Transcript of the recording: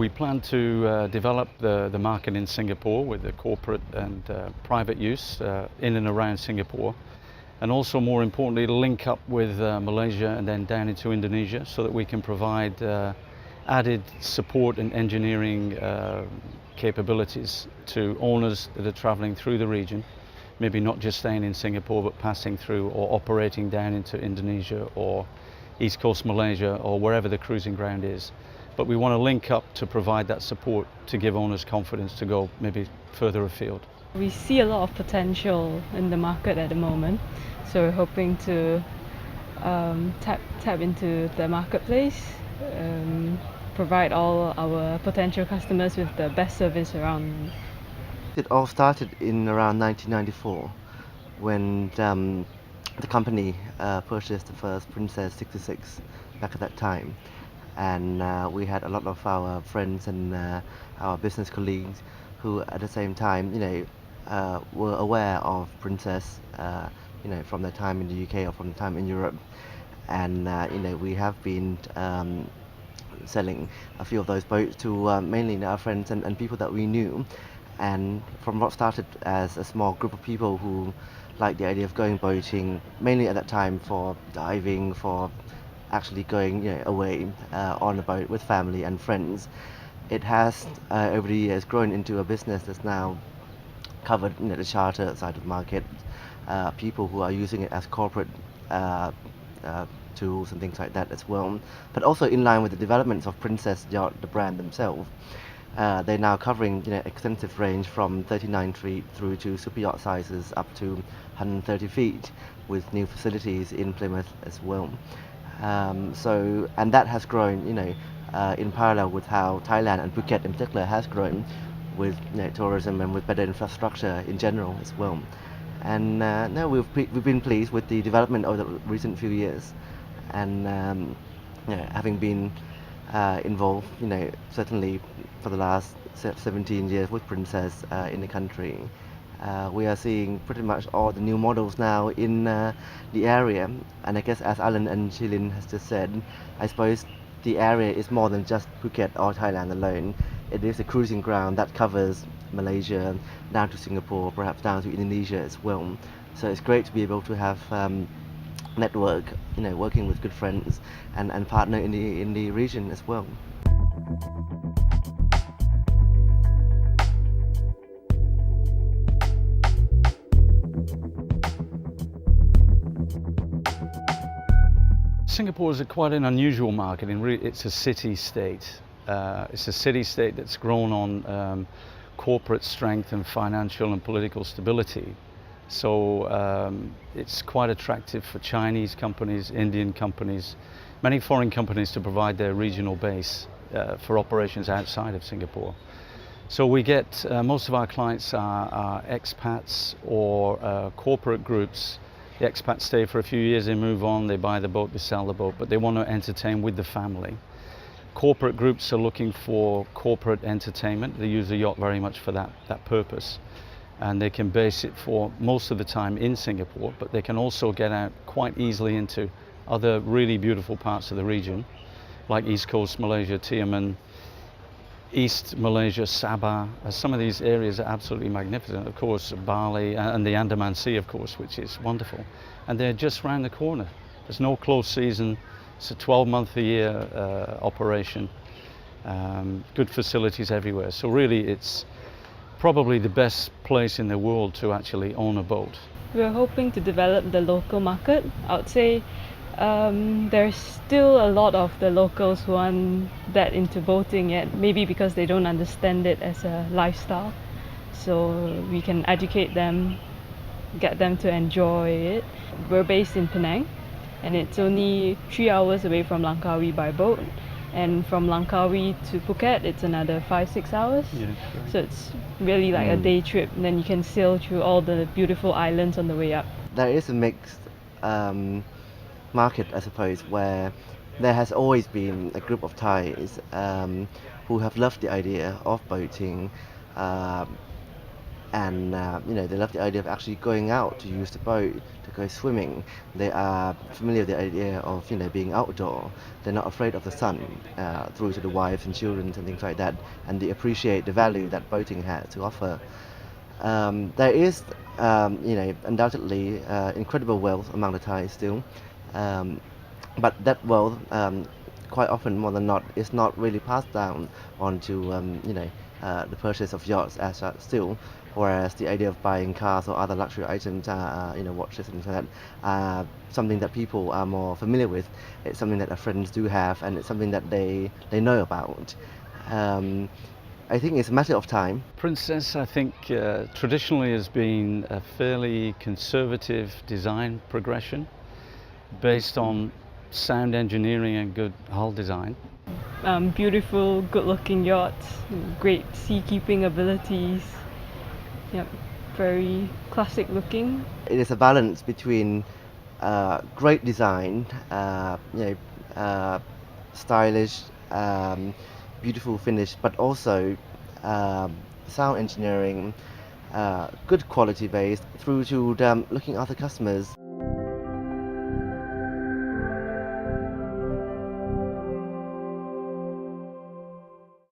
We plan to develop the market in Singapore with the corporate and private use in and around Singapore, and also more importantly link up with Malaysia and then down into Indonesia so that we can provide added support and engineering capabilities to owners that are travelling through the region, maybe not just staying in Singapore but passing through or operating down into Indonesia or East Coast Malaysia or wherever the cruising ground is. But we want to link up to provide that support to give owners confidence to go maybe further afield. We see a lot of potential in the market at the moment, so we're hoping to tap into the marketplace, provide all our potential customers with the best service around. It all started in around 1994 when the company purchased the first Princess 66 back at that time. And we had a lot of our friends and our business colleagues who at the same time, were aware of Princess, from their time in the UK or from the time in Europe. And, we have been selling a few of those boats to mainly our friends and people that we knew. And from what started as a small group of people who liked the idea of going boating, mainly at that time for diving, for actually going away on a boat with family and friends, it has over the years grown into a business that's now covered the charter side of the market, people who are using it as corporate tools and things like that as well, but also in line with the developments of Princess Yacht, the brand themselves. They're now covering extensive range from 39 feet through to super yacht sizes up to 130 feet with new facilities in Plymouth as well. And that has grown, in parallel with how Thailand and Phuket in particular has grown with tourism and with better infrastructure in general as well. And no, we've been pleased with the development over the recent few years, and having been involved, certainly for the last 17 years with Princess in the country. We are seeing pretty much all the new models now in the area, and I guess as Alan and Shilin has just said, I suppose the area is more than just Phuket or Thailand alone. It is a cruising ground that covers Malaysia down to Singapore, perhaps down to Indonesia as well. So it's great to be able to have network, working with good friends and partner in the region as well. Singapore is quite an unusual market. It's a city-state. It's a city-state that's grown on corporate strength and financial and political stability. So it's quite attractive for Chinese companies, Indian companies, many foreign companies to provide their regional base for operations outside of Singapore. So we get, most of our clients are expats or corporate groups. The expats stay for a few years, they move on, they buy the boat, they sell the boat, but they want to entertain with the family. Corporate groups are looking for corporate entertainment. They use the yacht very much for that purpose. And they can base it for most of the time in Singapore, but they can also get out quite easily into other really beautiful parts of the region, like East Coast Malaysia, Tioman, East Malaysia, Sabah. Some of these areas are absolutely magnificent. Of course, Bali and the Andaman Sea, of course, which is wonderful. And they're just round the corner. There's no close season. It's a 12-month-a-year operation. Good facilities everywhere. So really, it's probably the best place in the world to actually own a boat. We're hoping to develop the local market. I would say there's still a lot of the locals who aren't that into boating yet, maybe because they don't understand it as a lifestyle. So we can educate them, get them to enjoy it. We're based in Penang, and it's only 3 hours away from Langkawi by boat. And from Langkawi to Phuket, it's another 5-6 hours. Yeah, so it's really like a day trip, and then you can sail through all the beautiful islands on the way up. There is a mixed market, I suppose, where there has always been a group of Thais who have loved the idea of boating and they love the idea of actually going out to use the boat to go swimming. They are familiar with the idea of being outdoor. They're not afraid of the sun, through to the wives and children and things like that, and they appreciate the value that boating has to offer. There is undoubtedly incredible wealth among the Thais still, um, but that wealth, quite often more than not, is not really passed down onto the purchase of yachts as such still, whereas the idea of buying cars or other luxury items, watches and things like that, something that people are more familiar with. It's something that their friends do have, and it's something that they know about. I think it's a matter of time. Princess, I think, traditionally has been a fairly conservative design progression based on sound engineering and good hull design. Beautiful, good-looking yachts, great seakeeping abilities. Yep, very classic looking. It is a balance between great design, stylish, beautiful finish, but also sound engineering, good quality base, through to looking after customers.